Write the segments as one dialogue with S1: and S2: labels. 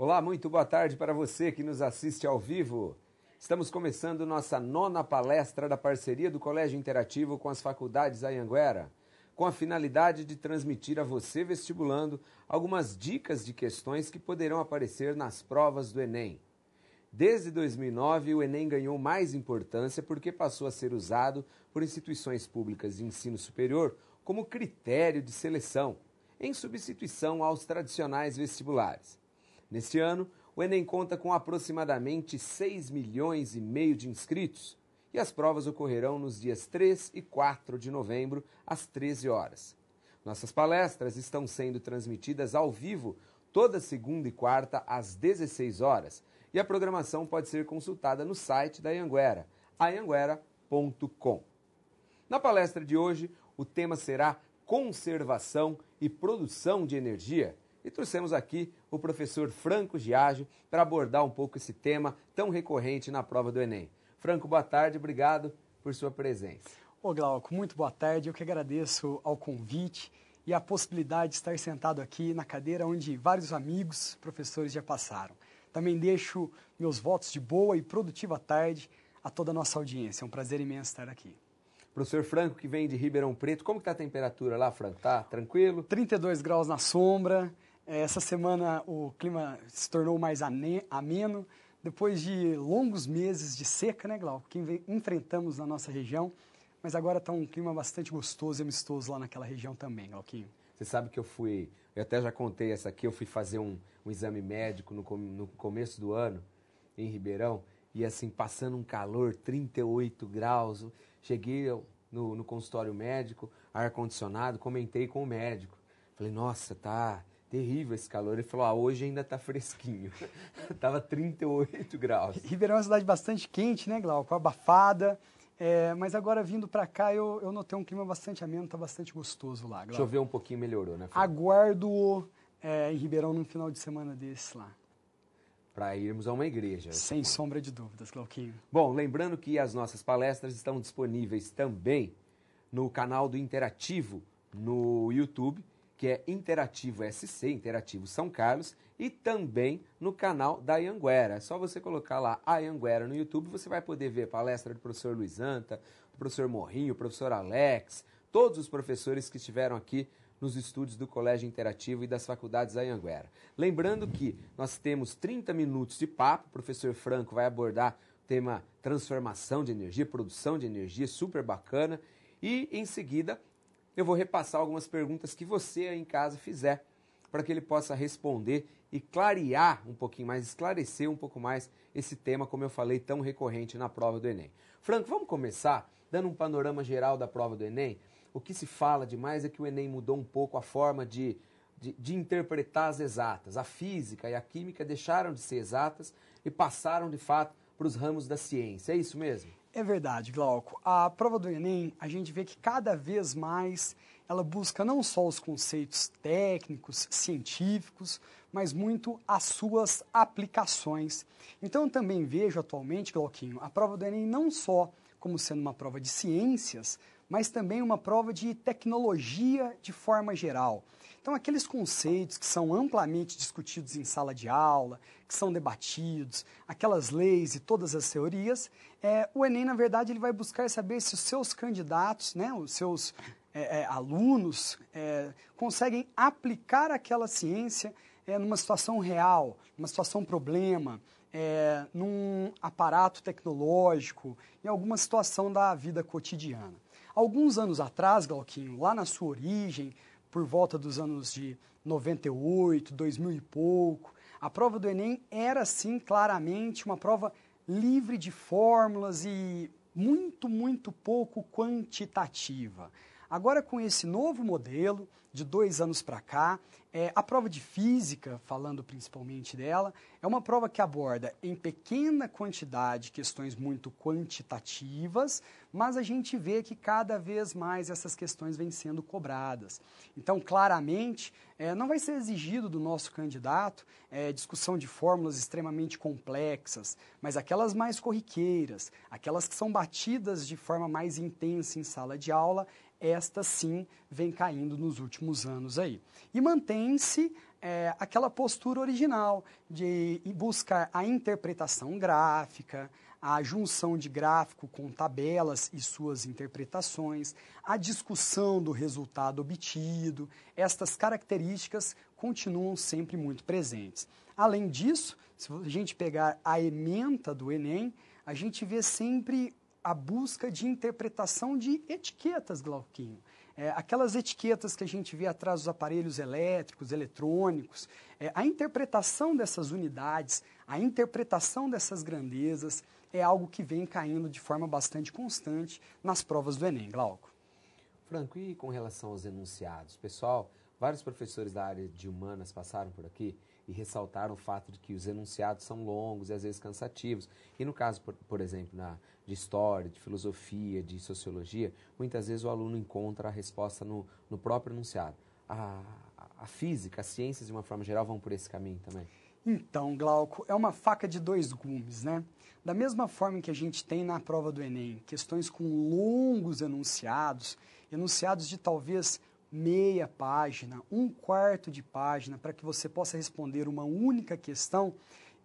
S1: Olá, muito boa tarde para você que nos assiste ao vivo. Estamos começando nossa 9ª palestra da parceria do Colégio Interativo com as faculdades Anhanguera, com a finalidade de transmitir a você, vestibulando, algumas dicas de questões que poderão aparecer nas provas do Enem. Desde 2009, o Enem ganhou mais importância porque passou a ser usado por instituições públicas de ensino superior como critério de seleção, em substituição aos tradicionais vestibulares. Neste ano, o Enem conta com aproximadamente 6,5 milhões de inscritos e as provas ocorrerão nos dias 3 e 4 de novembro, às 13 horas. Nossas palestras estão sendo transmitidas ao vivo toda segunda e quarta, às 16 horas, e a programação pode ser consultada no site da Anhanguera, anhanguera.com. Na palestra de hoje, o tema será conservação e produção de energia, e trouxemos aqui o professor Franco Giaggio para abordar um pouco esse tema tão recorrente na prova do Enem. Franco, boa tarde, obrigado por sua presença.
S2: Ô Glauco, muito boa tarde, eu que agradeço ao convite e a possibilidade de estar sentado aqui na cadeira onde vários amigos, professores já passaram. Também deixo meus votos de boa e produtiva tarde a toda a nossa audiência, é um prazer imenso estar aqui.
S1: Professor Franco, que vem de Ribeirão Preto, como está a temperatura lá, Franco? Tá tranquilo?
S2: 32 graus na sombra. Essa semana o clima se tornou mais ameno, depois de longos meses de seca, né, Glauco, que enfrentamos na nossa região, mas agora está um clima bastante gostoso e amistoso lá naquela região também, Glauquinho.
S1: Você sabe que eu até já contei essa aqui, eu fui fazer um exame médico no começo do ano, em Ribeirão, e assim, passando um calor, 38 graus, cheguei no consultório médico, ar-condicionado, comentei com o médico, falei, nossa, tá terrível esse calor. Ele falou, hoje ainda tá fresquinho. Tava 38 graus.
S2: Ribeirão é uma cidade bastante quente, né, Glauco? Abafada. Mas agora vindo para cá eu notei um clima bastante ameno, tá bastante gostoso lá, Glauco.
S1: Choveu um pouquinho, melhorou, né, Franco?
S2: Aguardo em Ribeirão num final de semana desse lá.
S1: Para irmos a uma igreja.
S2: Sem sombra de dúvidas, Glauquinho.
S1: Bom, lembrando que as nossas palestras estão disponíveis também no canal do Interativo no YouTube, que é Interativo SC, Interativo São Carlos, e também no canal da Anhanguera. É só você colocar lá a Anhanguera no YouTube, você vai poder ver a palestra do professor Luiz Anta, do professor Morrinho, do professor Alex, todos os professores que estiveram aqui nos estúdios do Colégio Interativo e das faculdades da Anhanguera. Lembrando que nós temos 30 minutos de papo, o professor Franco vai abordar o tema transformação de energia, produção de energia, super bacana, e em seguida eu vou repassar algumas perguntas que você aí em casa fizer, para que ele possa responder e clarear um pouquinho mais, esclarecer um pouco mais esse tema, como eu falei, tão recorrente na prova do Enem. Franco, vamos começar dando um panorama geral da prova do Enem? O que se fala demais é que o Enem mudou um pouco a forma de interpretar as exatas. A física e a química deixaram de ser exatas e passaram, de fato, para os ramos da ciência. É isso mesmo?
S2: É verdade, Glauco. A prova do Enem, a gente vê que cada vez mais ela busca não só os conceitos técnicos, científicos, mas muito as suas aplicações. Então, eu também vejo atualmente, Glauquinho, a prova do Enem não só como sendo uma prova de ciências, mas também uma prova de tecnologia de forma geral. Então, aqueles conceitos que são amplamente discutidos em sala de aula, que são debatidos, aquelas leis e todas as teorias, o Enem, na verdade, ele vai buscar saber se os seus candidatos, né, os seus alunos, conseguem aplicar aquela ciência numa situação real, numa situação problema, num aparato tecnológico, em alguma situação da vida cotidiana. Alguns anos atrás, Glauquinho, lá na sua origem, por volta dos anos de 98, 2000 e pouco, a prova do Enem era, sim, claramente uma prova livre de fórmulas e muito, muito pouco quantitativa. Agora, com esse novo modelo, de 2 anos para cá, a prova de física, falando principalmente dela, é uma prova que aborda em pequena quantidade questões muito quantitativas, mas a gente vê que cada vez mais essas questões vêm sendo cobradas. Então, claramente, não vai ser exigido do nosso candidato discussão de fórmulas extremamente complexas, mas aquelas mais corriqueiras, aquelas que são batidas de forma mais intensa em sala de aula, esta sim vem caindo nos últimos anos aí. E mantém-se aquela postura original de buscar a interpretação gráfica, a junção de gráfico com tabelas e suas interpretações, a discussão do resultado obtido. Estas características continuam sempre muito presentes. Além disso, se a gente pegar a ementa do Enem, a gente vê sempre a busca de interpretação de etiquetas, Glauquinho. Aquelas etiquetas que a gente vê atrás dos aparelhos elétricos, eletrônicos, a interpretação dessas unidades, a interpretação dessas grandezas é algo que vem caindo de forma bastante constante nas provas do Enem, Glauco.
S1: Franco, e com relação aos enunciados? Pessoal, vários professores da área de humanas passaram por aqui e ressaltaram o fato de que os enunciados são longos e às vezes cansativos. E no caso, por exemplo, de história, de filosofia, de sociologia, muitas vezes o aluno encontra a resposta no próprio enunciado. A física, as ciências de uma forma geral vão por esse caminho também?
S2: Então, Glauco, é uma faca de dois gumes, né? Da mesma forma que a gente tem na prova do Enem, questões com longos enunciados, enunciados de talvez meia página, um quarto de página, para que você possa responder uma única questão,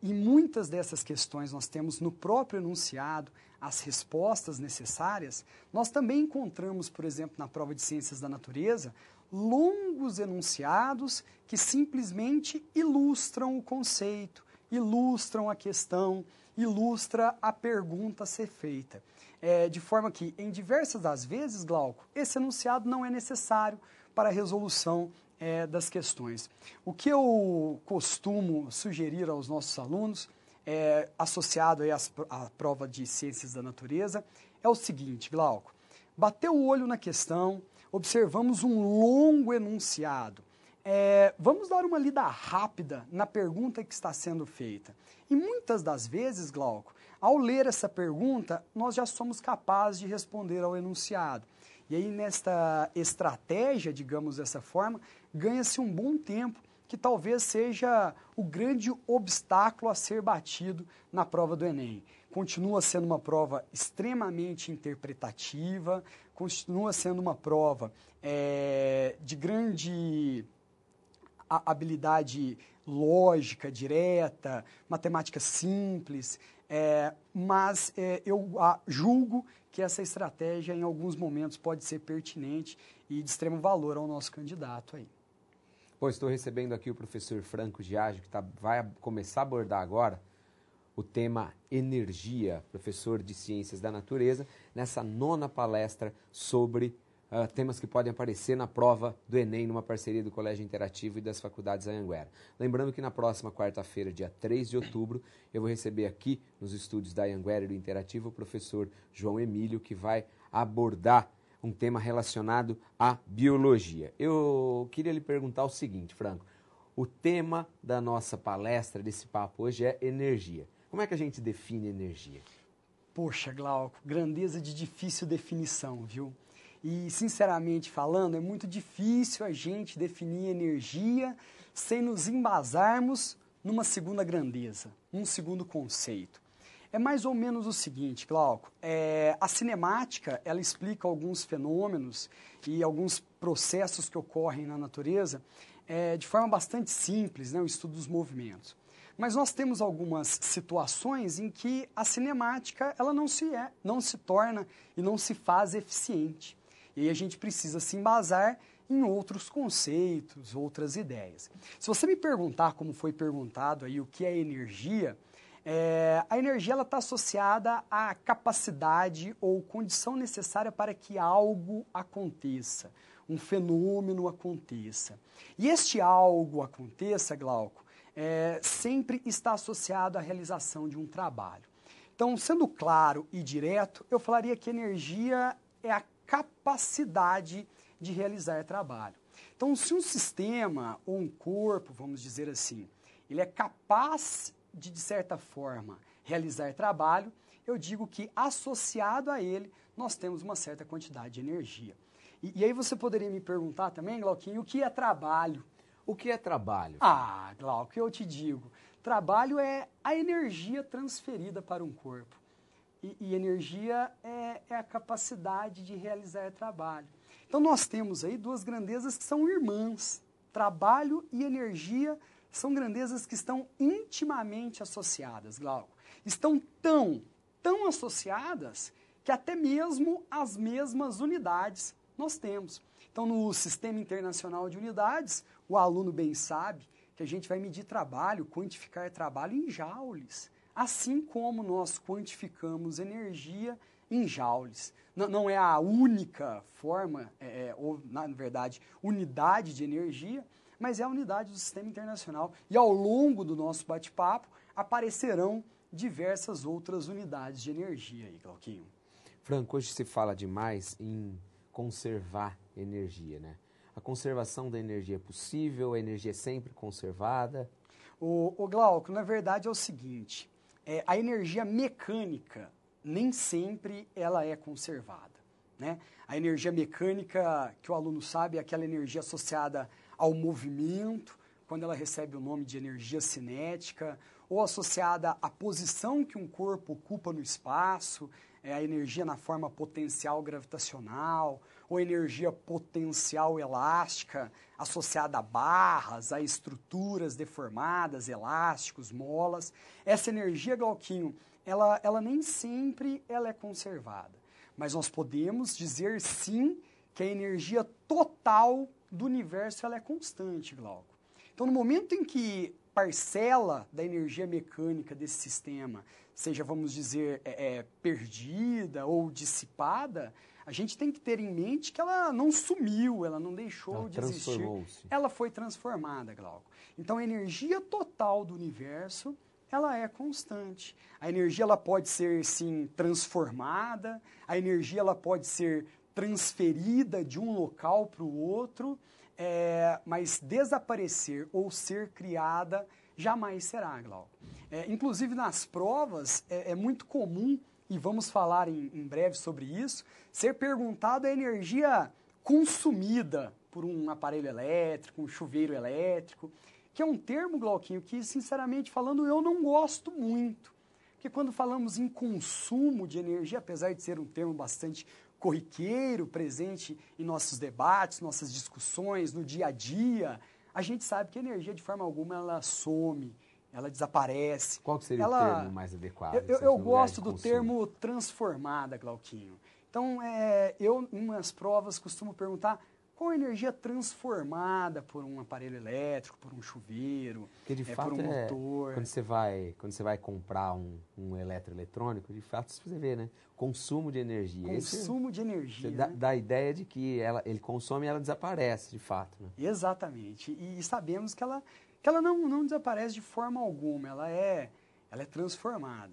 S2: e muitas dessas questões nós temos no próprio enunciado as respostas necessárias. Nós também encontramos, por exemplo, na prova de Ciências da Natureza, longos enunciados que simplesmente ilustram o conceito, ilustram a questão, ilustra a pergunta a ser feita. De forma que, em diversas das vezes, Glauco, esse enunciado não é necessário para a resolução das questões. O que eu costumo sugerir aos nossos alunos, associado aí à prova de Ciências da Natureza, é o seguinte, Glauco: bateu o olho na questão, observamos um longo enunciado, vamos dar uma lida rápida na pergunta que está sendo feita. E muitas das vezes, Glauco, ao ler essa pergunta, nós já somos capazes de responder ao enunciado. E aí, nesta estratégia, digamos dessa forma, ganha-se um bom tempo, que talvez seja o grande obstáculo a ser batido na prova do Enem. Continua sendo uma prova extremamente interpretativa, continua sendo uma prova de grande habilidade lógica, direta, matemática simples, mas eu julgo que essa estratégia, em alguns momentos, pode ser pertinente e de extremo valor ao nosso candidato aí.
S1: Pois estou recebendo aqui o professor Franco Giage, que vai começar a abordar agora o tema energia, professor de Ciências da Natureza, nessa 9ª palestra sobre temas que podem aparecer na prova do Enem, numa parceria do Colégio Interativo e das Faculdades Anhanguera. Lembrando que na próxima quarta-feira, dia 3 de outubro, eu vou receber aqui nos estúdios da Anhanguera e do Interativo o professor João Emílio, que vai abordar um tema relacionado à biologia. Eu queria lhe perguntar o seguinte, Franco: o tema da nossa palestra, desse papo hoje, é energia. Como é que a gente define energia?
S2: Poxa, Glauco, grandeza de difícil definição, viu? E, sinceramente falando, é muito difícil a gente definir energia sem nos embasarmos numa segunda grandeza, um segundo conceito. É mais ou menos o seguinte, Glauco, a cinemática, ela explica alguns fenômenos e alguns processos que ocorrem na natureza de forma bastante simples, né, o estudo dos movimentos. Mas nós temos algumas situações em que a cinemática ela não se torna e não se faz eficiente. E aí a gente precisa se embasar em outros conceitos, outras ideias. Se você me perguntar, como foi perguntado aí, o que é energia, a energia está associada à capacidade ou condição necessária para que algo aconteça, um fenômeno aconteça. E este algo aconteça, Glauco, sempre está associado à realização de um trabalho. Então, sendo claro e direto, eu falaria que energia é a capacidade de realizar trabalho. Então, se um sistema ou um corpo, vamos dizer assim, ele é capaz de certa forma, realizar trabalho, eu digo que associado a ele, nós temos uma certa quantidade de energia. E aí você poderia me perguntar também, Glauquinho, o que é trabalho?
S1: O que é trabalho?
S2: Glauco, eu te digo, trabalho é a energia transferida para um corpo. E energia é a capacidade de realizar trabalho. Então nós temos aí duas grandezas que são irmãs, trabalho e energia são grandezas que estão intimamente associadas, Glauco. Estão tão associadas que até mesmo as mesmas unidades nós temos. Então, no Sistema Internacional de Unidades, o aluno bem sabe que a gente vai medir trabalho, quantificar trabalho em joules, assim como nós quantificamos energia em joules. Não é a única forma, ou na verdade, unidade de energia, mas é a unidade do Sistema Internacional. E ao longo do nosso bate-papo, aparecerão diversas outras unidades de energia aí, Glauquinho.
S1: Franco, hoje se fala demais em conservar energia, né? A conservação da energia é possível? A energia é sempre conservada?
S2: O Glauco, na verdade é o seguinte, a energia mecânica nem sempre ela é conservada, né? A energia mecânica, que o aluno sabe, é aquela energia associada ao movimento, quando ela recebe o nome de energia cinética, ou associada à posição que um corpo ocupa no espaço, a energia na forma potencial gravitacional, ou energia potencial elástica, associada a barras, a estruturas deformadas, elásticos, molas. Essa energia, Glauquinho, ela nem sempre ela é conservada. Mas nós podemos dizer, sim, que a energia total do universo ela é constante, Glauco. Então, no momento em que parcela da energia mecânica desse sistema seja, vamos dizer, perdida ou dissipada, a gente tem que ter em mente que ela não sumiu, ela não deixou de existir. Ela foi transformada, Glauco. Então, a energia total do universo, ela é constante. A energia ela pode ser, sim, transformada, a energia ela pode ser transferida de um local para o outro, mas desaparecer ou ser criada jamais será, Glauco. Inclusive nas provas é muito comum, e vamos falar em breve sobre isso, ser perguntado a energia consumida por um aparelho elétrico, um chuveiro elétrico, que é um termo, Glauquinho, que sinceramente falando eu não gosto muito. Porque quando falamos em consumo de energia, apesar de ser um termo bastante corriqueiro, presente em nossos debates, nossas discussões, no dia a dia, a gente sabe que a energia, de forma alguma, ela some, ela desaparece.
S1: Qual que seria o termo mais adequado?
S2: Eu gosto do termo transformada, Glauquinho. Então, eu, em umas provas, costumo perguntar qual a energia transformada por um aparelho elétrico, por um chuveiro,
S1: porque de fato
S2: por um motor.
S1: Quando você vai comprar um eletroeletrônico, de fato você vê, né? Consumo de energia.
S2: Consumo de energia.
S1: Você dá a ideia de que ele consome e ela desaparece, de fato. Né?
S2: Exatamente. E sabemos que ela não desaparece de forma alguma, ela é transformada.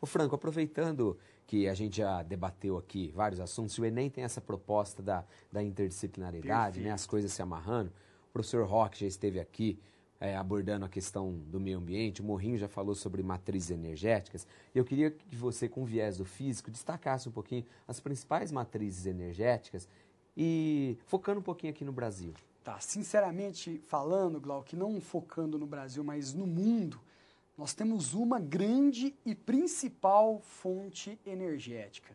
S1: Ô Franco, aproveitando que a gente já debateu aqui vários assuntos, o Enem tem essa proposta da interdisciplinaridade, né, as coisas se amarrando. O professor Roque já esteve aqui abordando a questão do meio ambiente, o Morrinho já falou sobre matrizes energéticas, e eu queria que você, com viés do físico, destacasse um pouquinho as principais matrizes energéticas e focando um pouquinho aqui no Brasil.
S2: Tá, sinceramente falando, Glauco, não focando no Brasil, mas no mundo, nós temos uma grande e principal fonte energética.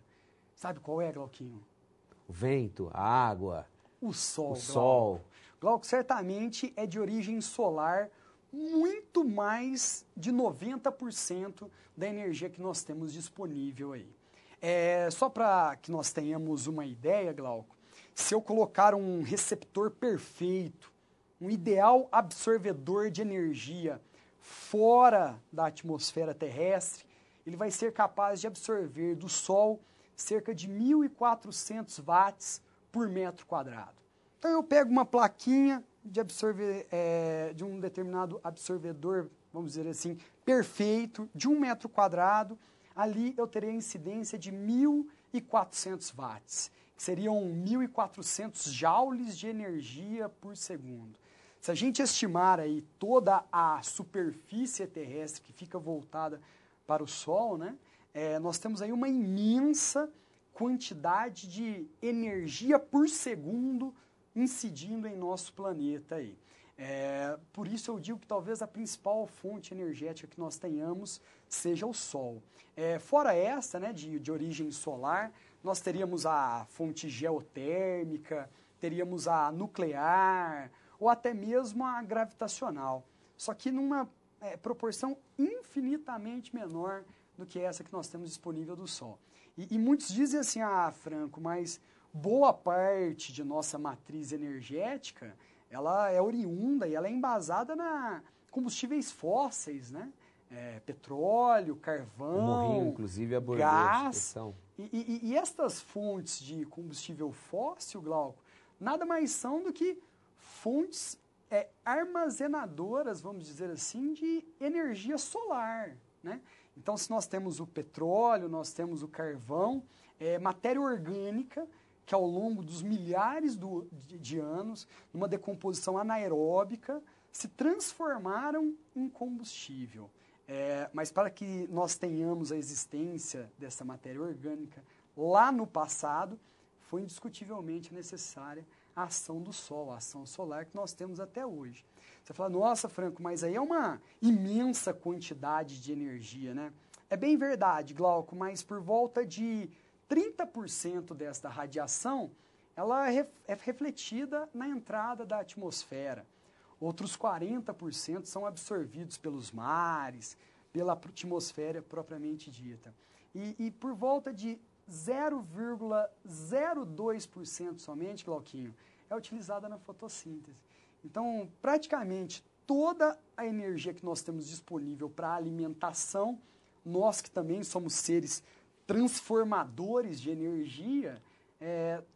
S2: Sabe qual é, Glauquinho?
S1: O vento, a água,
S2: o sol.
S1: O sol.
S2: Glauco, certamente é de origem solar, muito mais de 90% da energia que nós temos disponível aí. Só para que nós tenhamos uma ideia, Glauco, se eu colocar um receptor perfeito, um ideal absorvedor de energia fora da atmosfera terrestre, ele vai ser capaz de absorver do Sol cerca de 1.400 watts por metro quadrado. Então eu pego uma plaquinha de um determinado absorvedor, vamos dizer assim, perfeito, de 1 metro quadrado, ali eu terei a incidência de 1.400 watts, que seriam 1.400 joules de energia por segundo. Se a gente estimar aí toda a superfície terrestre que fica voltada para o Sol, né, nós temos aí uma imensa quantidade de energia por segundo incidindo em nosso planeta aí. Por isso eu digo que talvez a principal fonte energética que nós tenhamos seja o Sol. Fora essa, né, de origem solar, nós teríamos a fonte geotérmica, teríamos a nuclear, ou até mesmo a gravitacional, só que numa proporção infinitamente menor do que essa que nós temos disponível do Sol. E muitos dizem assim, Franco, mas boa parte de nossa matriz energética, ela é oriunda e ela é embasada na combustíveis fósseis, né? Petróleo, carvão,
S1: o morrinho, inclusive, abordou
S2: gás. E estas fontes de combustível fóssil, Glauco, nada mais são do que fontes armazenadoras, vamos dizer assim, de energia solar, né? Então, se nós temos o petróleo, nós temos o carvão, matéria orgânica, que ao longo dos milhares de anos, numa decomposição anaeróbica, se transformaram em combustível. Mas para que nós tenhamos a existência dessa matéria orgânica lá no passado, foi indiscutivelmente necessária a ação do Sol, a ação solar que nós temos até hoje. Você fala, nossa, Franco, mas aí é uma imensa quantidade de energia, né? É bem verdade, Glauco, mas por volta de 30% desta radiação, ela é refletida na entrada da atmosfera. Outros 40% são absorvidos pelos mares, pela atmosfera propriamente dita. E por volta de 0,02% somente, Glauquinho, é utilizada na fotossíntese. Então, praticamente toda a energia que nós temos disponível para alimentação, nós que também somos seres transformadores de energia,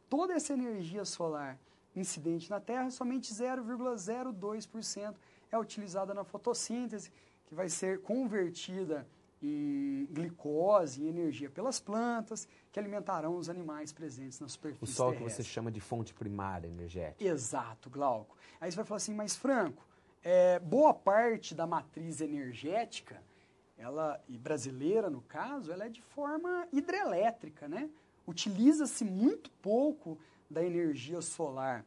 S2: toda essa energia solar incidente na Terra, somente 0,02% é utilizada na fotossíntese, que vai ser convertida em glicose, em energia pelas plantas, que alimentarão os animais presentes na superfície terrestre.
S1: O Sol que você chama de fonte primária energética.
S2: Exato, Glauco. Aí você vai falar assim, mas Franco, boa parte da matriz energética, e brasileira no caso, ela é de forma hidrelétrica, né? Utiliza-se muito pouco da energia solar.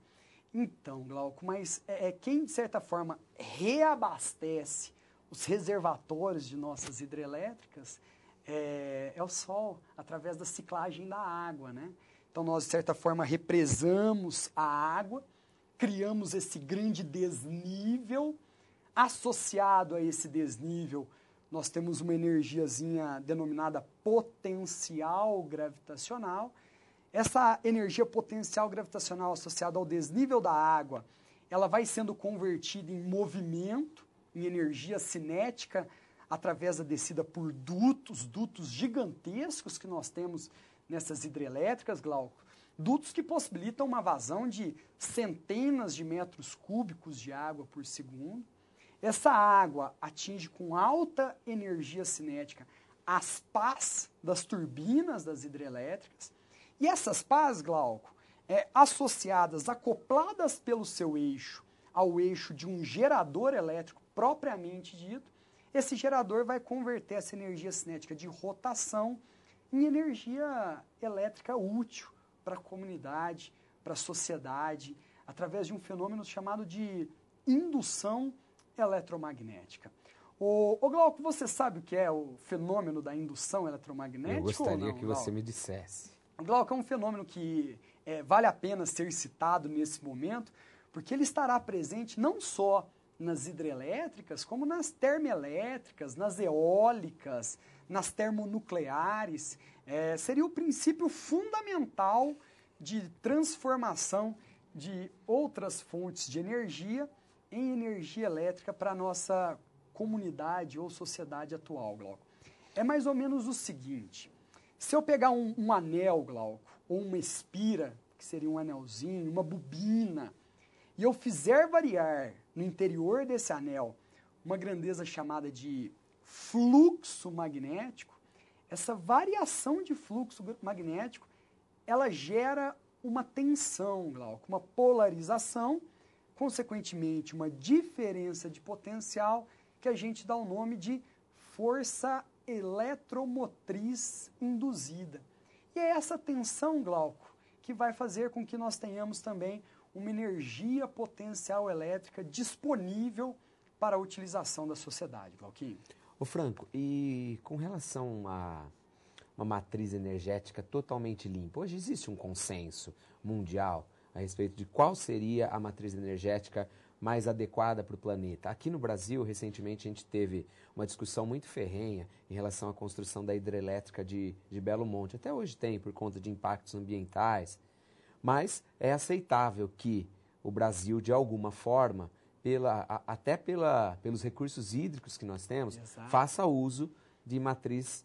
S2: Então, Glauco, mas quem de certa forma reabastece os reservatórios de nossas hidrelétricas é o Sol, através da ciclagem da água, né? Então nós, de certa forma, represamos a água, criamos esse grande desnível, associado a esse desnível, nós temos uma energiazinha denominada potencial gravitacional. Essa energia potencial gravitacional associada ao desnível da água, ela vai sendo convertida em movimento, em energia cinética, através da descida por dutos gigantescos que nós temos nessas hidrelétricas, Glauco, dutos que possibilitam uma vazão de centenas de metros cúbicos de água por segundo. Essa água atinge com alta energia cinética as pás das turbinas das hidrelétricas, e essas pás, Glauco, associadas, acopladas pelo seu eixo ao eixo de um gerador elétrico propriamente dito, esse gerador vai converter essa energia cinética de rotação em energia elétrica útil para a comunidade, para a sociedade, através de um fenômeno chamado de indução eletromagnética. Ô Glauco, você sabe o que é o fenômeno da indução eletromagnética?
S1: Eu gostaria
S2: ou não,
S1: que você me dissesse.
S2: O Glauco é um fenômeno que vale a pena ser citado nesse momento, porque ele estará presente não só nas hidrelétricas, como nas termoelétricas, nas eólicas, nas termonucleares. Seria o princípio fundamental de transformação de outras fontes de energia em energia elétrica para a nossa comunidade ou sociedade atual, Glauco. É mais ou menos o seguinte: se eu pegar um anel, Glauco, ou uma espira, que seria um anelzinho, uma bobina, e eu fizer variar no interior desse anel uma grandeza chamada de fluxo magnético, essa variação de fluxo magnético, ela gera uma tensão, Glauco, uma polarização, consequentemente uma diferença de potencial, que a gente dá o nome de força eletromotriz induzida. E é essa tensão, Glauco, que vai fazer com que nós tenhamos também uma energia potencial elétrica disponível para a utilização da sociedade, Glauquinho.
S1: Ô Franco, e com relação a uma matriz energética totalmente limpa, hoje existe um consenso mundial a respeito de qual seria a matriz energética mais adequada para o planeta. Aqui no Brasil, recentemente, a gente teve uma discussão muito ferrenha em relação à construção da hidrelétrica de Belo Monte. Até hoje tem, por conta de impactos ambientais. Mas é aceitável que o Brasil, de alguma forma, até pelos recursos hídricos que nós temos,
S2: Exato.
S1: faça uso de matriz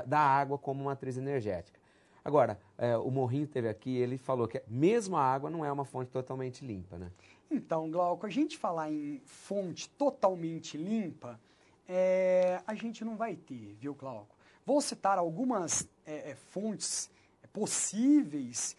S1: da água como matriz energética. Agora, o Morrinho esteve aqui, ele falou que mesmo a água não é uma fonte totalmente limpa, né?
S2: Então, Glauco, a gente falar em fonte totalmente limpa, a gente não vai ter, viu, Glauco? Vou citar algumas fontes possíveis,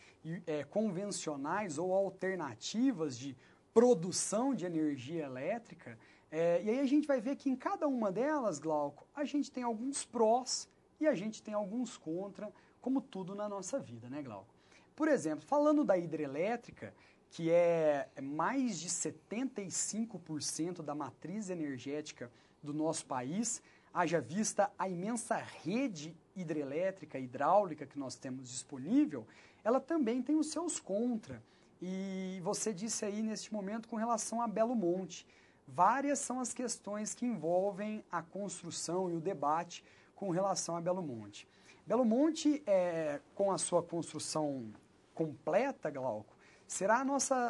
S2: convencionais ou alternativas de produção de energia elétrica, e aí a gente vai ver que em cada uma delas, Glauco, a gente tem alguns prós e a gente tem alguns contra, como tudo na nossa vida, né, Glauco? Por exemplo, falando da hidrelétrica, que é mais de 75% da matriz energética do nosso país, haja vista a imensa rede hidrelétrica, hidráulica que nós temos disponível, ela também tem os seus contra. E você disse aí neste momento com relação a Belo Monte. Várias são as questões que envolvem a construção e o debate com relação a Belo Monte. Belo Monte, com a sua construção completa, Glauco, será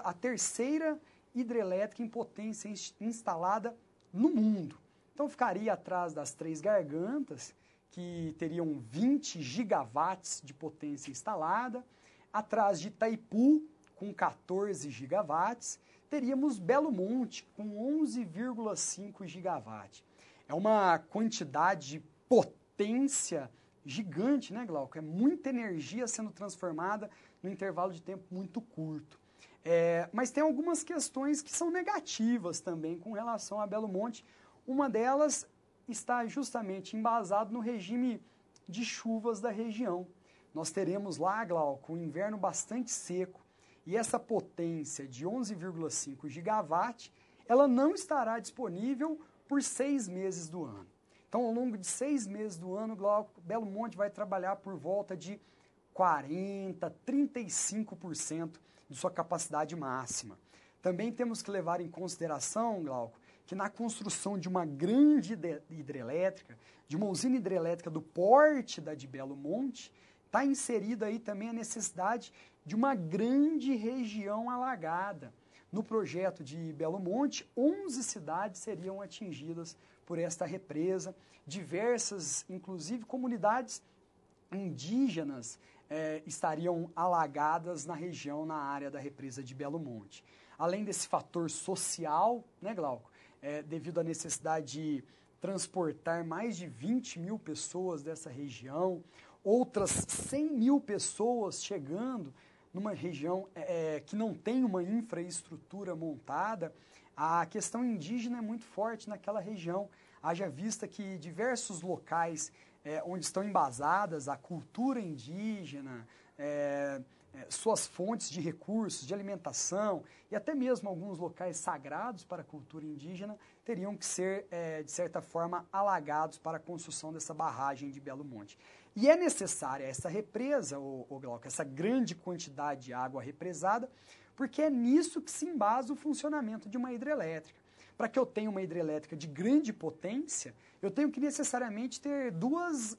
S2: a terceira hidrelétrica em potência instalada no mundo. Então ficaria atrás das Três Gargantas, que teriam 20 gigawatts de potência instalada, atrás de Itaipu, com 14 gigawatts, teríamos Belo Monte, com 11,5 gigawatts. É uma quantidade de potência gigante, né, Glauco? É muita energia sendo transformada num intervalo de tempo muito curto. Mas tem algumas questões que são negativas também com relação a Belo Monte. Uma delas está justamente embasado no regime de chuvas da região. Nós teremos lá, Glauco, um inverno bastante seco, e essa potência de 11,5 gigawatt, ela não estará disponível por 6 meses do ano. Então, ao longo de 6 meses do ano, Glauco, Belo Monte vai trabalhar por volta de 40%, 35% de sua capacidade máxima. Também temos que levar em consideração, Glauco, que na construção de uma grande hidrelétrica, de uma usina hidrelétrica do porte da de Belo Monte, está inserida aí também a necessidade de uma grande região alagada. No projeto de Belo Monte, 11 cidades seriam atingidas por esta represa, diversas, inclusive comunidades indígenas, estariam alagadas na região, na área da represa de Belo Monte. Além desse fator social, né, Glauco, devido à necessidade de transportar mais de 20 mil pessoas dessa região, outras 100 mil pessoas chegando numa região que não tem uma infraestrutura montada, a questão indígena é muito forte naquela região. Haja vista que diversos locais onde estão embasadas a cultura indígena, suas fontes de recursos, de alimentação e até mesmo alguns locais sagrados para a cultura indígena teriam que ser, de certa forma, alagados para a construção dessa barragem de Belo Monte. E é necessária essa represa, Glauco, essa grande quantidade de água represada, porque é nisso que se embasa o funcionamento de uma hidrelétrica. Para que eu tenha uma hidrelétrica de grande potência, eu tenho que necessariamente ter duas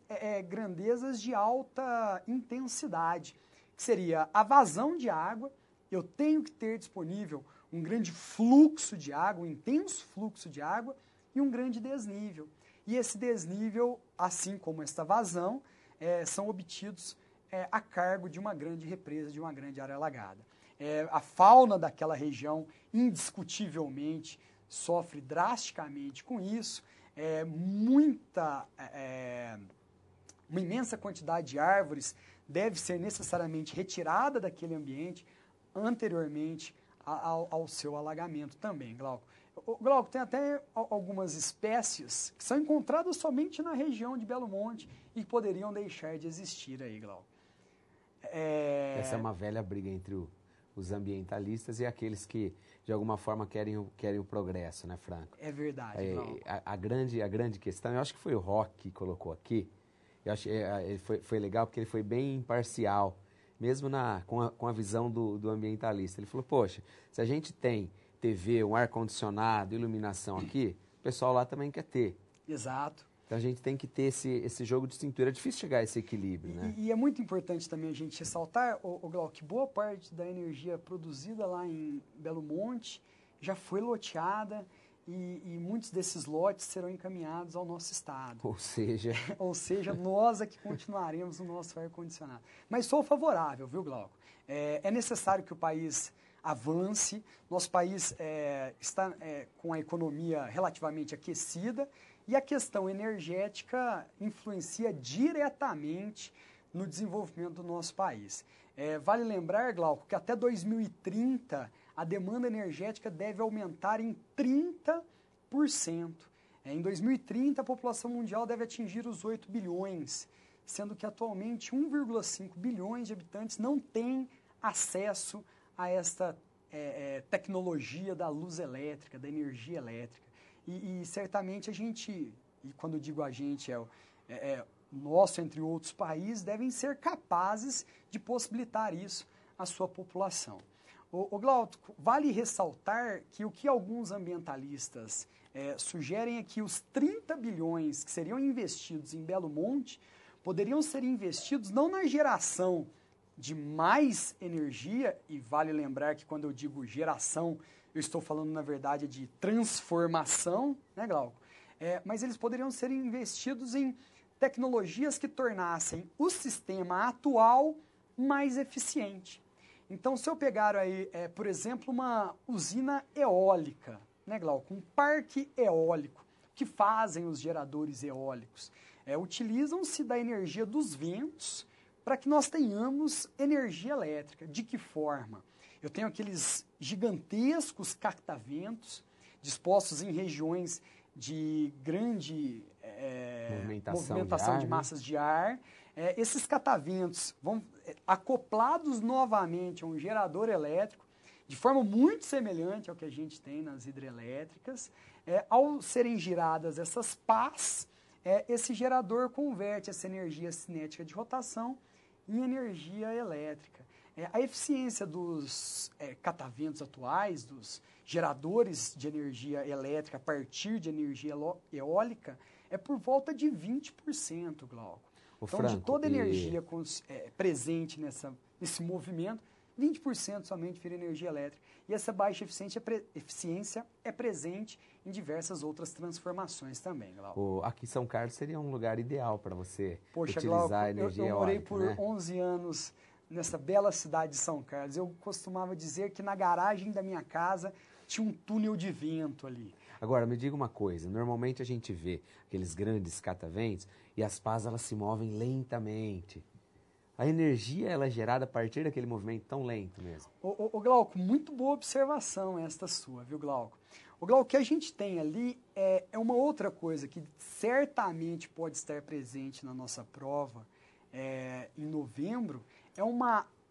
S2: grandezas de alta intensidade, que seria a vazão de água. Eu tenho que ter disponível um grande fluxo de água, um intenso fluxo de água e um grande desnível. E esse desnível, assim como esta vazão, são obtidos a cargo de uma grande represa, de uma grande área alagada. A fauna daquela região, indiscutivelmente, sofre drasticamente com isso. Uma imensa quantidade de árvores deve ser necessariamente retirada daquele ambiente anteriormente ao seu alagamento também, Glauco. Glauco, tem até algumas espécies que são encontradas somente na região de Belo Monte e que poderiam deixar de existir aí, Glauco.
S1: Essa é uma velha briga entre os ambientalistas e aqueles que, de alguma forma, querem o progresso, né, Franco?
S2: É verdade, Glauco.
S1: A grande questão, eu acho que foi o Rock que colocou aqui, eu acho foi legal porque ele foi bem imparcial, mesmo com a visão do ambientalista. Ele falou, poxa, se a gente tem TV, um ar-condicionado, iluminação aqui, o pessoal lá também quer ter.
S2: Exato.
S1: Então a gente tem que ter esse jogo de cintura. É difícil chegar a esse equilíbrio, né?
S2: E é muito importante também a gente ressaltar, Glauco, que boa parte da energia produzida lá em Belo Monte já foi loteada e muitos desses lotes serão encaminhados ao nosso estado.
S1: Ou seja,
S2: nós é que continuaremos no nosso ar-condicionado. Mas sou favorável, viu, Glauco? É necessário que o país avance. Nosso país está com a economia relativamente aquecida e a questão energética influencia diretamente no desenvolvimento do nosso país. Vale lembrar, Glauco, que até 2030 a demanda energética deve aumentar em 30%. Em 2030, a população mundial deve atingir os 8 bilhões, sendo que atualmente 1,5 bilhões de habitantes não têm acesso a esta tecnologia da luz elétrica, da energia elétrica. E certamente a gente, e quando eu digo a gente, nosso, entre outros países, devem ser capazes de possibilitar isso à sua população. Glauco, vale ressaltar que o que alguns ambientalistas sugerem é que os 30 bilhões que seriam investidos em Belo Monte poderiam ser investidos não na geração de mais energia, e vale lembrar que quando eu digo geração, eu estou falando, na verdade, de transformação, né, Glauco? Mas eles poderiam ser investidos em tecnologias que tornassem o sistema atual mais eficiente. Então, se eu pegar aí, por exemplo, uma usina eólica, né, Glauco? Um parque eólico, o que fazem os geradores eólicos? Utilizam-se da energia dos ventos para que nós tenhamos energia elétrica. De que forma? Eu tenho aqueles gigantescos captaventos dispostos em regiões de grande movimentação de massas de ar. Esses cataventos vão acoplados novamente a um gerador elétrico, de forma muito semelhante ao que a gente tem nas hidrelétricas. Ao serem giradas essas pás, esse gerador converte essa energia cinética de rotação em energia elétrica. A eficiência dos cataventos atuais, dos geradores de energia elétrica a partir de energia eólica, é por volta de 20%, Glauco. Então, de toda a energia presente nesse movimento, 20% somente vira energia elétrica. E essa baixa eficiência é presente em diversas outras transformações também, Glauco.
S1: Aqui em São Carlos seria um lugar ideal para você utilizar
S2: Glauco,
S1: a energia
S2: eu morei
S1: eólica,
S2: por 11 anos nessa bela cidade de São Carlos. Eu costumava dizer que na garagem da minha casa tinha um túnel de vento ali.
S1: Agora, me diga uma coisa, normalmente a gente vê aqueles grandes cataventos e as pás elas se movem lentamente. A energia ela é gerada a partir daquele movimento tão lento mesmo.
S2: Glauco, muito boa observação esta sua, viu, Glauco? Glauco, o que a gente tem ali é uma outra coisa que certamente pode estar presente na nossa prova em novembro, é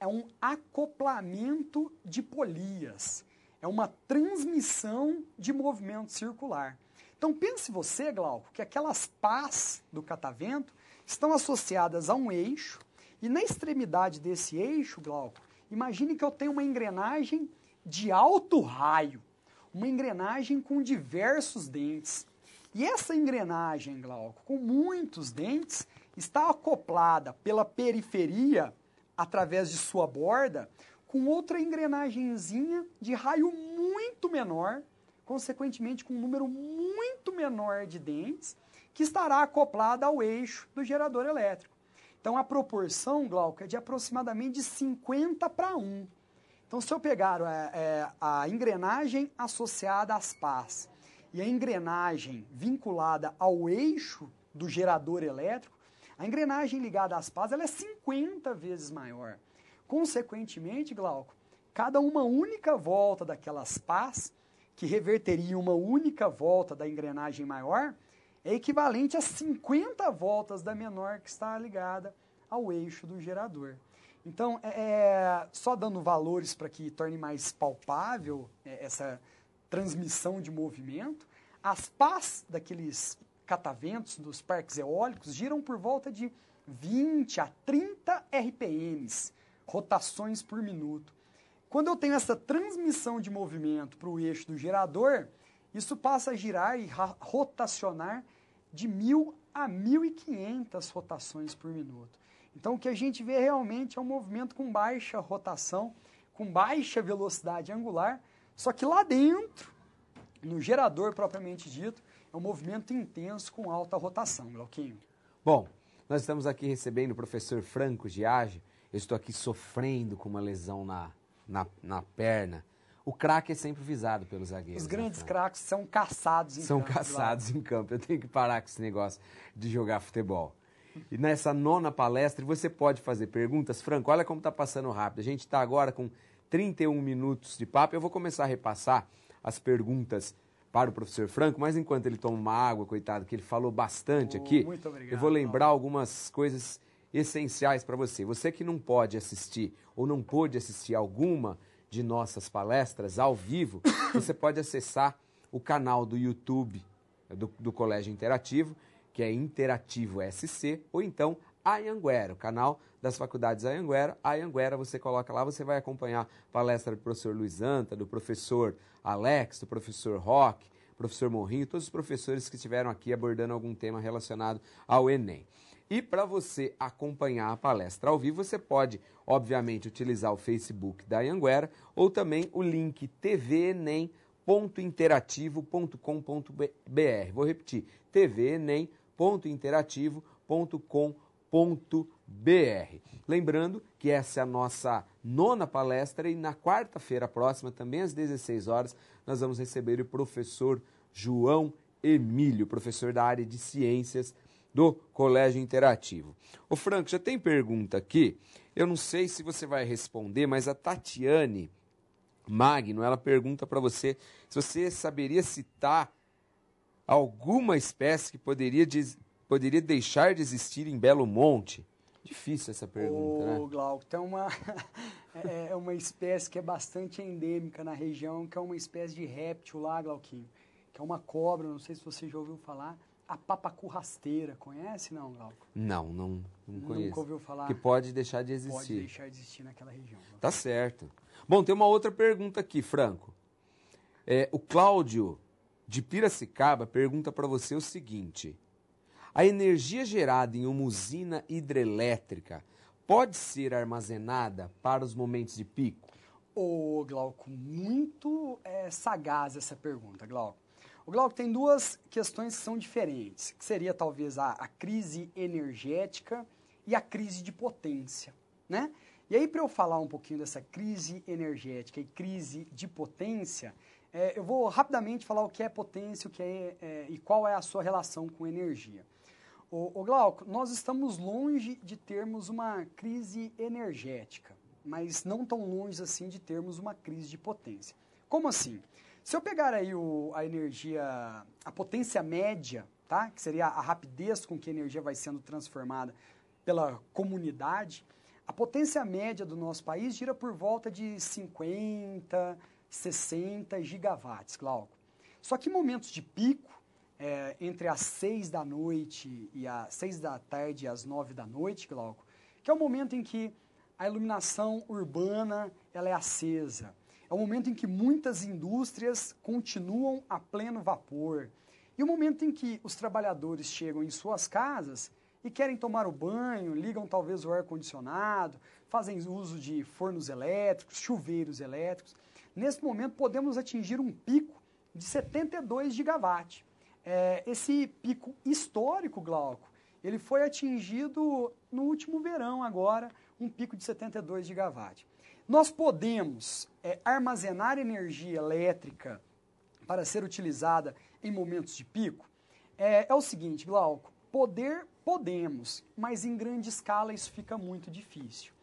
S2: um acoplamento de polias. É uma transmissão de movimento circular. Então, pense você, Glauco, que aquelas pás do catavento estão associadas a um eixo, e na extremidade desse eixo, Glauco, imagine que eu tenho uma engrenagem de alto raio, uma engrenagem com diversos dentes. E essa engrenagem, Glauco, com muitos dentes, está acoplada pela periferia, através de sua borda, com outra engrenagenzinha de raio muito menor, consequentemente com um número muito menor de dentes, que estará acoplada ao eixo do gerador elétrico. Então, a proporção, Glauco, é de aproximadamente 50:1. Então, se eu pegar a engrenagem associada às pás e a engrenagem vinculada ao eixo do gerador elétrico, a engrenagem ligada às pás ela é 50 vezes maior. Consequentemente, Glauco, cada uma única volta daquelas pás, que reverteria uma única volta da engrenagem maior, é equivalente a 50 voltas da menor que está ligada ao eixo do gerador. Então, só dando valores para que torne mais palpável essa transmissão de movimento, as pás daqueles cataventos dos parques eólicos giram por volta de 20 a 30 RPMs, rotações por minuto. Quando eu tenho essa transmissão de movimento para o eixo do gerador, isso passa a girar e rotacionar de 1.000 a 1.500 rotações por minuto. Então, o que a gente vê realmente é um movimento com baixa rotação, com baixa velocidade angular, só que lá dentro, no gerador propriamente dito, é um movimento intenso com alta rotação, Glauquinho.
S1: Bom, nós estamos aqui recebendo o professor Franco Giage. Eu estou aqui sofrendo com uma lesão na perna. O craque é sempre visado pelos zagueiros.
S2: Os grandes craques são caçados em campo.
S1: São caçados em campo. Eu tenho que parar com esse negócio de jogar futebol. E nessa 9ª palestra, você pode fazer perguntas. Franco, olha como está passando rápido. A gente está agora com 31 minutos de papo. Eu vou começar a repassar as perguntas para o professor Franco, mas enquanto ele toma uma água, coitado, que ele falou bastante aqui,
S2: muito obrigado,
S1: eu vou lembrar algumas coisas essenciais para você. Você que não pode assistir ou não pôde assistir alguma de nossas palestras ao vivo, você pode acessar o canal do YouTube do Colégio Interativo, que é Interativo SC, ou então Anhanguera, o canal das faculdades Anhanguera. Anhanguera, você coloca lá, você vai acompanhar a palestra do professor Luiz Anta, do professor Alex, do professor Roque, professor Morrinho, todos os professores que estiveram aqui abordando algum tema relacionado ao Enem. E para você acompanhar a palestra ao vivo, você pode, obviamente, utilizar o Facebook da Anhanguera ou também o link tvenem.interativo.com.br. Vou repetir, tvenem.interativo.com.br. Lembrando que essa é a nossa 9ª palestra e na quarta-feira próxima, também às 16 horas, nós vamos receber o professor João Emílio, professor da área de ciências do Colégio Interativo. Ô Franco, já tem pergunta aqui, eu não sei se você vai responder, mas a Tatiane Magno, ela pergunta para você se você saberia citar alguma espécie que poderia deixar de existir em Belo Monte. Difícil essa pergunta, né?
S2: Glauco, tem uma espécie que é bastante endêmica na região, que é uma espécie de réptil lá, Glauquinho, que é uma cobra, não sei se você já ouviu falar, a papacu rasteira. Conhece, não, Glauco?
S1: Não conheço.
S2: Nunca ouviu falar?
S1: Que pode deixar de existir.
S2: Pode deixar de existir naquela região. Glauco.
S1: Tá certo. Bom, tem uma outra pergunta aqui, Franco. O Cláudio de Piracicaba pergunta para você o seguinte: a energia gerada em uma usina hidrelétrica pode ser armazenada para os momentos de pico?
S2: Ô, Glauco, muito sagaz essa pergunta, Glauco. O Glauco tem duas questões que são diferentes, que seria talvez a crise energética e a crise de potência, né? E aí, para eu falar um pouquinho dessa crise energética e crise de potência, eu vou rapidamente falar o que é potência, o que e qual é a sua relação com energia. Ô Glauco, nós estamos longe de termos uma crise energética, mas não tão longe assim de termos uma crise de potência. Como assim? Se eu pegar aí a energia, a potência média, tá? Que seria a rapidez com que a energia vai sendo transformada pela comunidade, a potência média do nosso país gira por volta de 50, 60 gigawatts, Glauco. Só que em momentos de pico, entre as 6 da noite e as 6 da tarde e as 9 da noite, Glauco, que é o momento em que a iluminação urbana ela é acesa. É o momento em que muitas indústrias continuam a pleno vapor. E o momento em que os trabalhadores chegam em suas casas e querem tomar o banho, ligam talvez o ar-condicionado, fazem uso de fornos elétricos, chuveiros elétricos. Nesse momento podemos atingir um pico de 72 gigawatts. Esse pico histórico, Glauco, ele foi atingido no último verão agora, um pico de 72 gigawatts. Nós podemos armazenar energia elétrica para ser utilizada em momentos de pico? É o seguinte, Glauco, podemos, mas em grande escala isso fica muito difícil.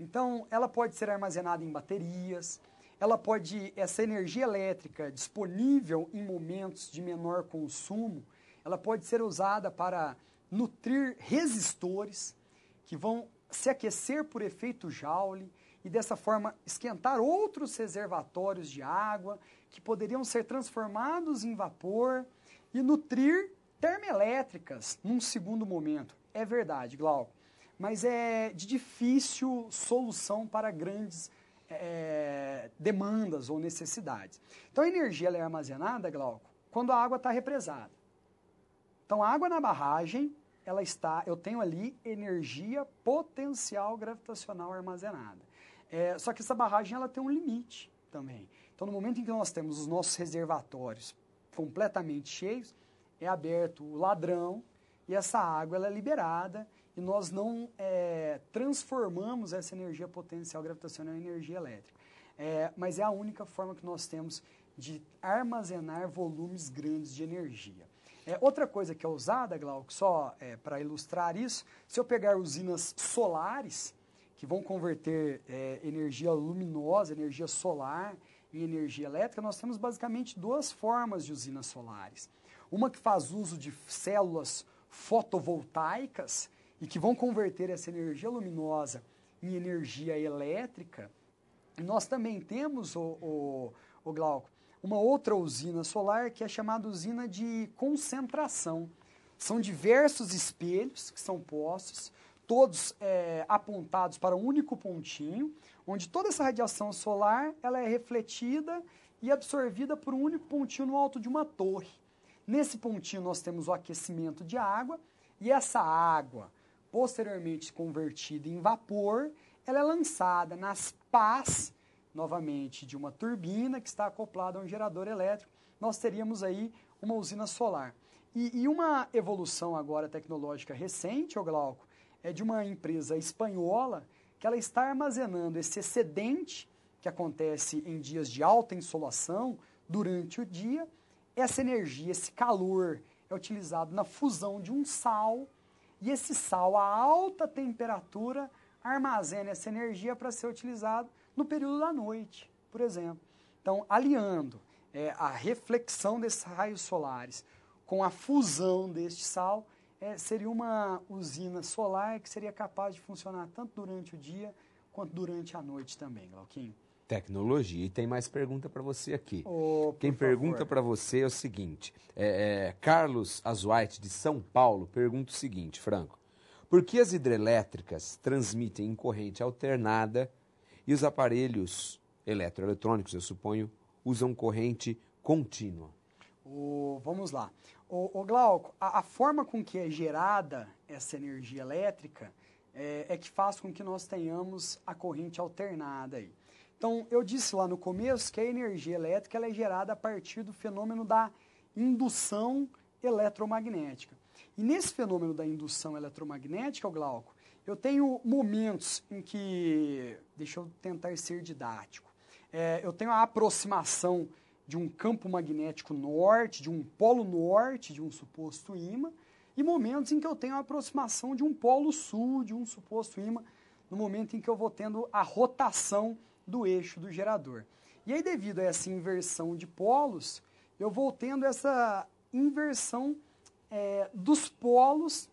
S2: Então, ela pode ser armazenada em baterias, essa energia elétrica disponível em momentos de menor consumo, ela pode ser usada para nutrir resistores que vão se aquecer por efeito Joule e dessa forma esquentar outros reservatórios de água que poderiam ser transformados em vapor e nutrir termoelétricas num segundo momento. É verdade, Glauco, mas é de difícil solução para grandes demandas ou necessidades. Então, a energia ela é armazenada, Glauco, quando a água está represada. Então, a água na barragem, eu tenho ali energia potencial gravitacional armazenada. Só que essa barragem ela tem um limite também. Então, no momento em que nós temos os nossos reservatórios completamente cheios, é aberto o ladrão e essa água ela é liberada e nós não transformamos essa energia potencial gravitacional em energia elétrica. Mas é a única forma que nós temos de armazenar volumes grandes de energia. Outra coisa que é usada, Glauco, só para ilustrar isso, se eu pegar usinas solares, que vão converter energia luminosa, energia solar, em energia elétrica, nós temos basicamente duas formas de usinas solares. Uma que faz uso de células fotovoltaicas e que vão converter essa energia luminosa em energia elétrica. E nós também temos, o Glauco, uma outra usina solar que é chamada usina de concentração. São diversos espelhos que são postos, todos apontados para um único pontinho, onde toda essa radiação solar ela é refletida e absorvida por um único pontinho no alto de uma torre. Nesse pontinho nós temos o aquecimento de água e essa água, posteriormente convertida em vapor, ela é lançada nas pás, novamente, de uma turbina que está acoplada a um gerador elétrico. Nós teríamos aí uma usina solar. E uma evolução agora tecnológica recente, Glauco, é de uma empresa espanhola que ela está armazenando esse excedente que acontece em dias de alta insolação durante o dia. Essa energia, esse calor é utilizado na fusão de um sal e esse sal a alta temperatura armazena essa energia para ser utilizado no período da noite, por exemplo. Então, aliando a reflexão desses raios solares com a fusão deste sal, seria uma usina solar que seria capaz de funcionar tanto durante o dia quanto durante a noite também, Glauquinho.
S1: Tecnologia. E tem mais pergunta para você aqui.
S2: Quem
S1: pergunta para você é o seguinte, Carlos Azuaite, de São Paulo, pergunta o seguinte, Franco, por que as hidrelétricas transmitem em corrente alternada e os aparelhos eletroeletrônicos, eu suponho, usam corrente contínua?
S2: Vamos lá. Glauco, a forma com que é gerada essa energia elétrica é que faz com que nós tenhamos a corrente alternada aí. Então, eu disse lá no começo que a energia elétrica ela é gerada a partir do fenômeno da indução eletromagnética. E nesse fenômeno da indução eletromagnética, Glauco, eu tenho momentos em que, deixa eu tentar ser didático, eu tenho a aproximação de um campo magnético norte, de um polo norte, de um suposto ímã, e momentos em que eu tenho a aproximação de um polo sul, de um suposto ímã, no momento em que eu vou tendo a rotação do eixo do gerador. E aí, devido a essa inversão de polos, eu vou tendo essa inversão dos polos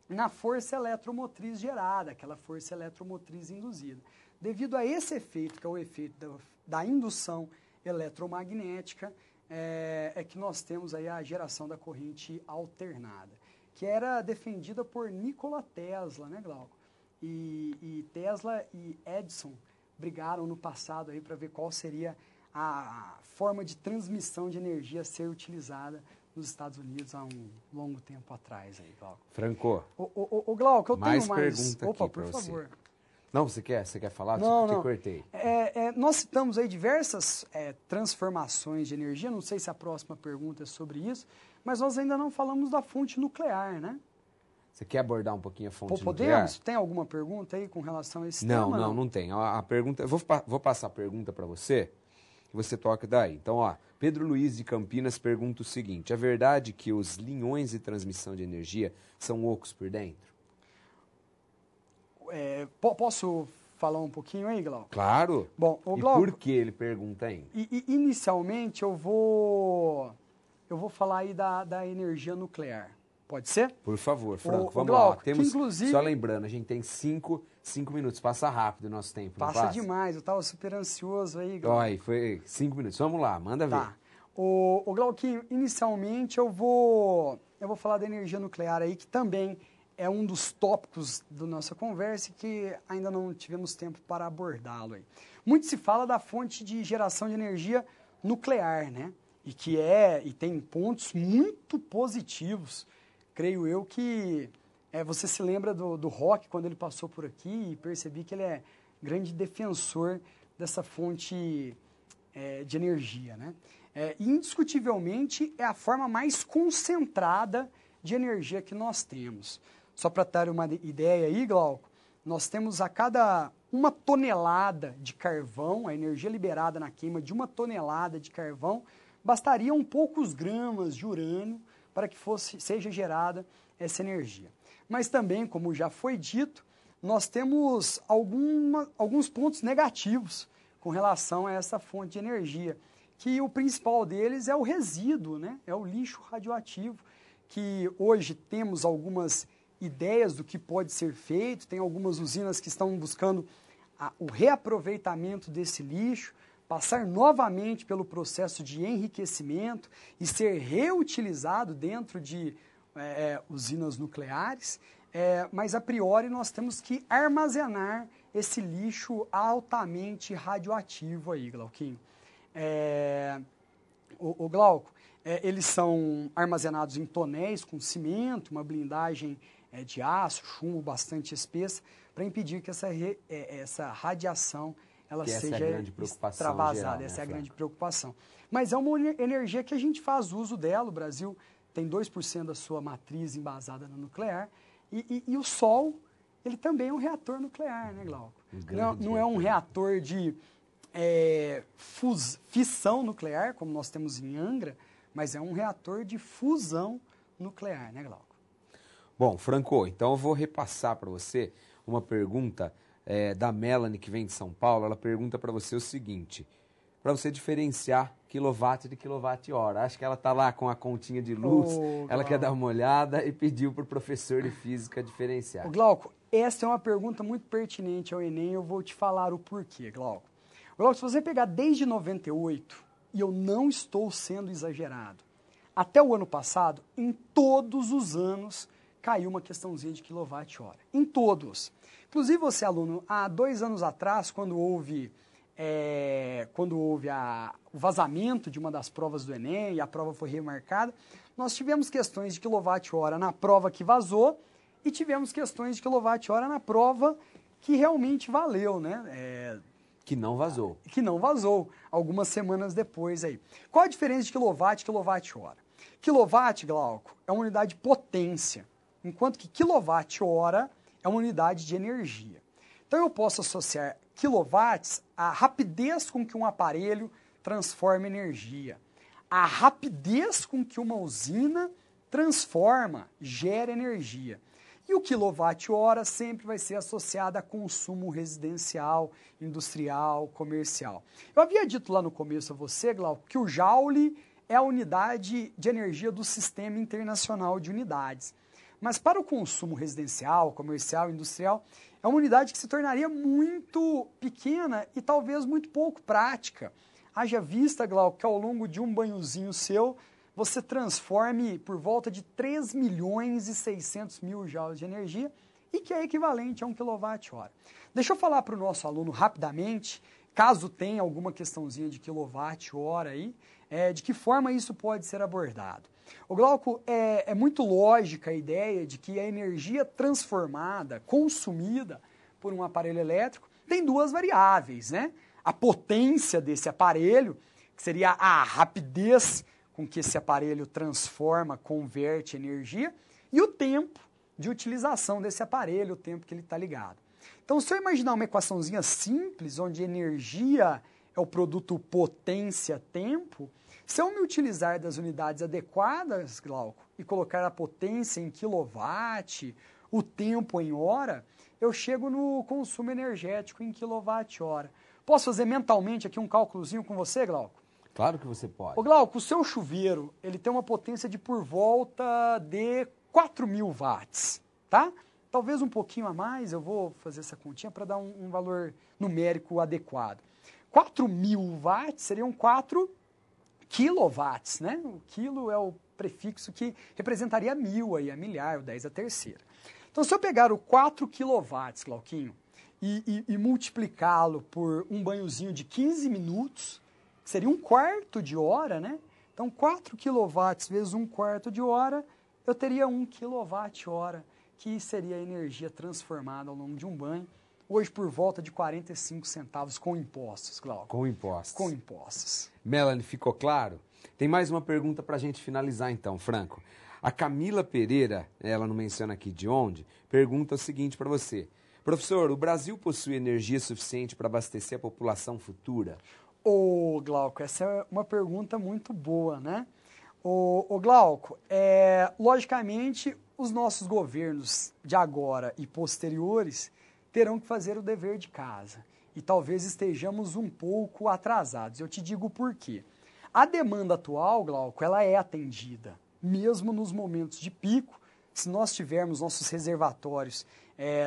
S2: na força eletromotriz gerada, aquela força eletromotriz induzida. Devido a esse efeito, que é o efeito da indução eletromagnética, é que nós temos aí a geração da corrente alternada, que era defendida por Nikola Tesla, né, Glauco? E Tesla e Edison brigaram no passado aí para ver qual seria a forma de transmissão de energia a ser utilizada nos Estados Unidos há um longo tempo atrás aí, Glauco.
S1: Franco.
S2: Glauco, eu
S1: mais
S2: tenho mais
S1: pergunta
S2: Opa,
S1: aqui
S2: por favor.
S1: Você. Não, você quer falar?
S2: Não,
S1: Te
S2: não.
S1: cortei.
S2: Nós citamos aí diversas transformações de energia, não sei se a próxima pergunta é sobre isso, mas nós ainda não falamos da fonte nuclear, né?
S1: Você quer abordar um pouquinho a fonte nuclear?
S2: Podemos? Tem alguma pergunta aí com relação a esse tema?
S1: Não tem. A pergunta, eu vou passar a pergunta para você, e você toca daí. Então, Pedro Luiz de Campinas pergunta o seguinte, é verdade que os linhões de transmissão de energia são ocos por dentro?
S2: Posso falar um pouquinho aí, Glauco?
S1: Claro.
S2: Bom,
S1: e
S2: Glauco,
S1: por que ele pergunta ainda?
S2: Inicialmente eu vou falar aí da energia nuclear. Pode ser?
S1: Por favor, Franco, vamos
S2: Glauco,
S1: lá. Temos,
S2: inclusive,
S1: só lembrando, a gente tem 5 minutos, passa rápido o nosso tempo, não
S2: passa demais, eu estava super ansioso aí, Glauco.
S1: Olha, foi 5 minutos, vamos lá, manda ver.
S2: Tá. Glauquinho, inicialmente eu vou falar da energia nuclear aí, que também é um dos tópicos da nossa conversa que ainda não tivemos tempo para abordá-lo aí. Muito se fala da fonte de geração de energia nuclear, né? E tem pontos muito positivos. Creio eu que você se lembra do Rock quando ele passou por aqui e percebi que ele é grande defensor dessa fonte de energia, né? E indiscutivelmente é a forma mais concentrada de energia que nós temos. Só para ter uma ideia aí, Glauco, nós temos a cada 1 tonelada de carvão, a energia liberada na queima de 1 tonelada de carvão, bastariam poucos gramas de urânio para que seja gerada essa energia. Mas também, como já foi dito, nós temos alguns pontos negativos com relação a essa fonte de energia, que o principal deles é o resíduo, né? É o lixo radioativo, que hoje temos algumas ideias do que pode ser feito, tem algumas usinas que estão buscando o reaproveitamento desse lixo, passar novamente pelo processo de enriquecimento e ser reutilizado dentro de usinas nucleares, mas a priori nós temos que armazenar esse lixo altamente radioativo aí, Glauquinho. O Glauco, eles são armazenados em tonéis com cimento, uma blindagem de aço, chumbo bastante espessa, para impedir que essa radiação ela seja extravasada. Essa é a grande preocupação. Mas é uma energia que a gente faz uso dela. O Brasil tem 2% da sua matriz embasada no nuclear. E o Sol, ele também é um reator nuclear, né, Glauco? Não é um reator de fissão nuclear, como nós temos em Angra, mas é um reator de fusão nuclear, né, Glauco?
S1: Bom, Franco, então eu vou repassar para você uma pergunta da Melanie, que vem de São Paulo. Ela pergunta para você o seguinte, para você diferenciar quilowatt de quilowatt-hora. Acho que ela está lá com a continha de luz, ela quer dar uma olhada e pediu para o professor de física diferenciar.
S2: Glauco, essa é uma pergunta muito pertinente ao Enem, eu vou te falar o porquê, Glauco. Glauco, se você pegar desde 98, e eu não estou sendo exagerado, até o ano passado, em todos os anos, caiu uma questãozinha de quilowatt-hora. Em todos. Inclusive, você, aluno, há 2 anos atrás, quando houve o vazamento de uma das provas do Enem e a prova foi remarcada, nós tivemos questões de quilowatt-hora na prova que vazou e tivemos questões de quilowatt-hora na prova que realmente valeu, né?
S1: Que não vazou.
S2: Que não vazou, algumas semanas depois aí. Qual a diferença de quilowatt e quilowatt-hora? Quilowatt, Glauco, é uma unidade de potência, enquanto que quilowatt-hora é uma unidade de energia. Então eu posso associar quilowatts à rapidez com que um aparelho transforma energia, à rapidez com que uma usina transforma, gera energia. E o quilowatt-hora sempre vai ser associado a consumo residencial, industrial, comercial. Eu havia dito lá no começo a você, Glauco, que o Joule é a unidade de energia do Sistema Internacional de Unidades. Mas para o consumo residencial, comercial, industrial, é uma unidade que se tornaria muito pequena e talvez muito pouco prática. Haja vista, Glauco, que ao longo de um banhozinho seu, você transforme por volta de 3.600.000 joules de energia e que é equivalente a 1 kWh. Deixa eu falar para o nosso aluno rapidamente, caso tenha alguma questãozinha de kWh aí, de que forma isso pode ser abordado. O Glauco, é muito lógica a ideia de que a energia transformada, consumida por um aparelho elétrico, tem 2 variáveis, né? A potência desse aparelho, que seria a rapidez com que esse aparelho transforma, converte energia, e o tempo de utilização desse aparelho, o tempo que ele está ligado. Então, se eu imaginar uma equaçãozinha simples, onde energia é o produto potência-tempo, se eu me utilizar das unidades adequadas, Glauco, e colocar a potência em quilowatt, o tempo em hora, eu chego no consumo energético em quilowatt-hora. Posso fazer mentalmente aqui um cálculozinho com você, Glauco?
S1: Claro que você pode.
S2: Ô, Glauco, o seu chuveiro, ele tem uma potência de por volta de 4.000 watts, tá? Talvez um pouquinho a mais, eu vou fazer essa continha para dar um valor numérico adequado. 4.000 watts seriam 4 quilowatts, né? O quilo é o prefixo que representaria 1000 aí, a milhar, o 10 a terceira. Então, se eu pegar o 4 kW, Glauquinho, e multiplicá-lo por um banhozinho de 15 minutos, que seria 1/4 de hora, né? Então, 4 kW vezes 1/4 de hora, eu teria 1 kWh, que seria a energia transformada ao longo de um banho, hoje por volta de 45 centavos com impostos, Glauco.
S1: Com impostos.
S2: Com impostos.
S1: Melanie, ficou claro? Tem mais uma pergunta para a gente finalizar então, Franco. A Camila Pereira, ela não menciona aqui de onde, pergunta o seguinte para você. Professor, o Brasil possui energia suficiente para abastecer a população futura?
S2: Ô, Glauco, essa é uma pergunta muito boa, né? Ô Glauco, logicamente, os nossos governos de agora e posteriores terão que fazer o dever de casa. E talvez estejamos um pouco atrasados. Eu te digo por quê. A demanda atual, Glauco, ela é atendida. Mesmo nos momentos de pico, se nós tivermos nossos reservatórios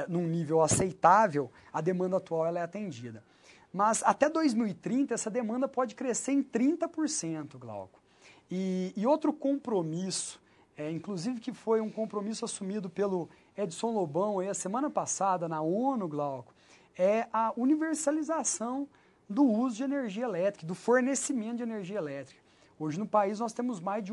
S2: num nível aceitável, a demanda atual ela é atendida. Mas até 2030, essa demanda pode crescer em 30%, Glauco. E outro compromisso, inclusive que foi um compromisso assumido pelo Edson Lobão a semana passada na ONU, Glauco, é a universalização do uso de energia elétrica, do fornecimento de energia elétrica. Hoje no país nós temos mais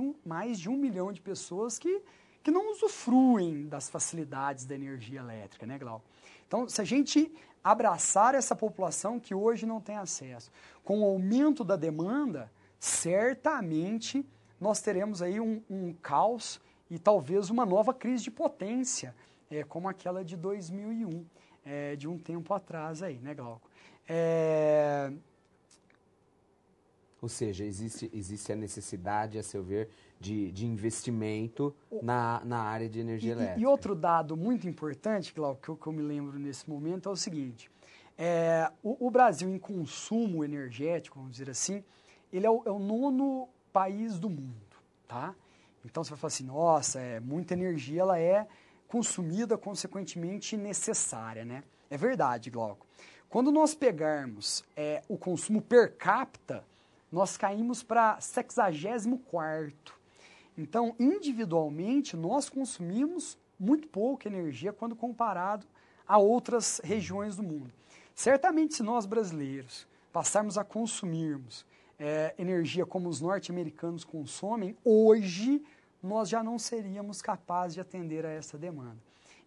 S2: de 1 milhão de pessoas que não usufruem das facilidades da energia elétrica, né, Glauco? Então, se a gente abraçar essa população que hoje não tem acesso, com o aumento da demanda, certamente nós teremos aí um caos e talvez uma nova crise de potência, como aquela de 2001, de um tempo atrás aí, né, Glauco?
S1: Ou seja, existe a necessidade, a seu ver, de investimento na área de energia elétrica.
S2: E outro dado muito importante, Glauco, que eu me lembro nesse momento, é o seguinte. O Brasil, em consumo energético, vamos dizer assim, ele é o 9º país do mundo, tá? Então, você vai falar assim, nossa, muita energia, ela é consumida, consequentemente, necessária, né? É verdade, Glauco. Quando nós pegarmos o consumo per capita, nós caímos para 64º. Então, individualmente, nós consumimos muito pouca energia quando comparado a outras regiões do mundo. Certamente, se nós brasileiros passarmos a consumirmos energia como os norte-americanos consomem, hoje nós já não seríamos capazes de atender a essa demanda.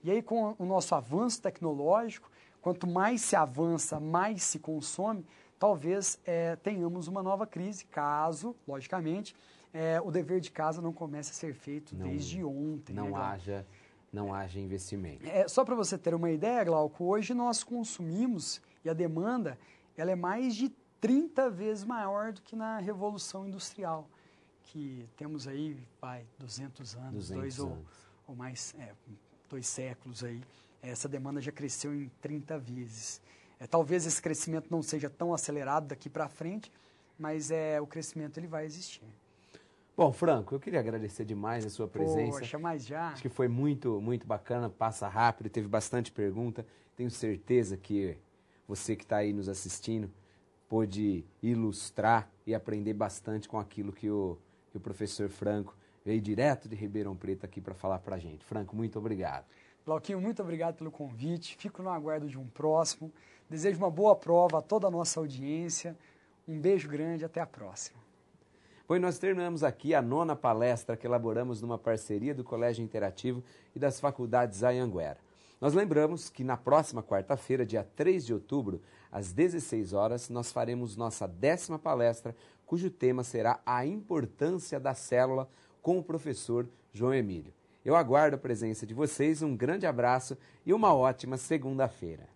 S2: E aí, com o nosso avanço tecnológico, quanto mais se avança, mais se consome, talvez tenhamos uma nova crise, caso, logicamente, o dever de casa não comece a ser feito desde ontem.
S1: Não haja investimento.
S2: Só para você ter uma ideia, Glauco, hoje nós consumimos, e a demanda ela é mais de 30 vezes maior do que na Revolução Industrial, que temos aí, 200 anos, ou mais, 2 séculos aí. Essa demanda já cresceu em 30 vezes. Talvez esse crescimento não seja tão acelerado daqui para frente, mas o crescimento ele vai existir.
S1: Bom, Franco, eu queria agradecer demais a sua presença.
S2: Poxa, mas já.
S1: Acho que foi muito, muito bacana, passa rápido, teve bastante pergunta. Tenho certeza que você que está aí nos assistindo pôde ilustrar e aprender bastante com aquilo que o professor Franco veio direto de Ribeirão Preto aqui para falar para a gente. Franco, muito obrigado.
S2: Glauquinho, muito obrigado pelo convite. Fico no aguardo de um próximo. Desejo uma boa prova a toda a nossa audiência. Um beijo grande, até a próxima.
S1: Pois nós terminamos aqui a 9ª palestra que elaboramos numa parceria do Colégio Interativo e das Faculdades Anhanguera. Nós lembramos que na próxima quarta-feira, dia 3 de outubro, às 16 horas, nós faremos nossa 10ª palestra, cujo tema será a importância da célula com o professor João Emílio. Eu aguardo a presença de vocês, um grande abraço e uma ótima segunda-feira.